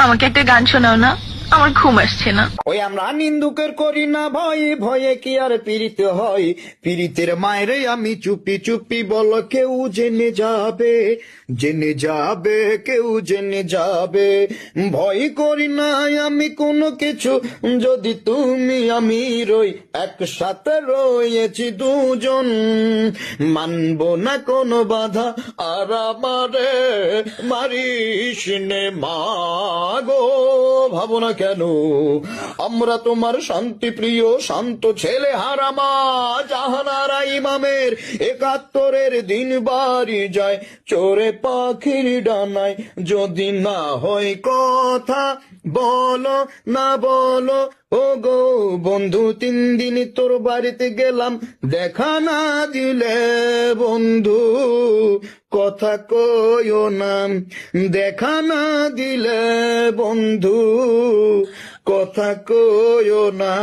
আমাকে একটা গান শোনাও না, আমার ঘুম আসছে না। ওই আমরা নিন্দুকের করি না ভয়, ভয়ে কি আর পীড়িত হয়? পীড়িতের মায়েরে আমি চুপি চুপি বল, কেউ জেনে যাবে, জেনে যাবে, কেউ জেনে যাবে। ভয় করি না আমি কোনো কিছু, যদি তুমি আমি রই একসাথে রয়েছি দুজন, মানবো না কোনো বাধা আর আমারে মারিস নে মাগো। ভাবো না কেন আমরা তোমার শান্তি প্রিয় শান্ত ছেলে হারামা জাহানারা ইমামের ৭১-এর দিন বাড়ি যায় চোরে পাখির ডানায়। যদি না হয় কথা বলো না বলো ও গো বন্ধু, ৩ দিন তোর বাড়িতে গেলাম দেখা না দিলে বন্ধু, কথা কইও না, দেখা না দিলে বন্ধু, কথা কইও না।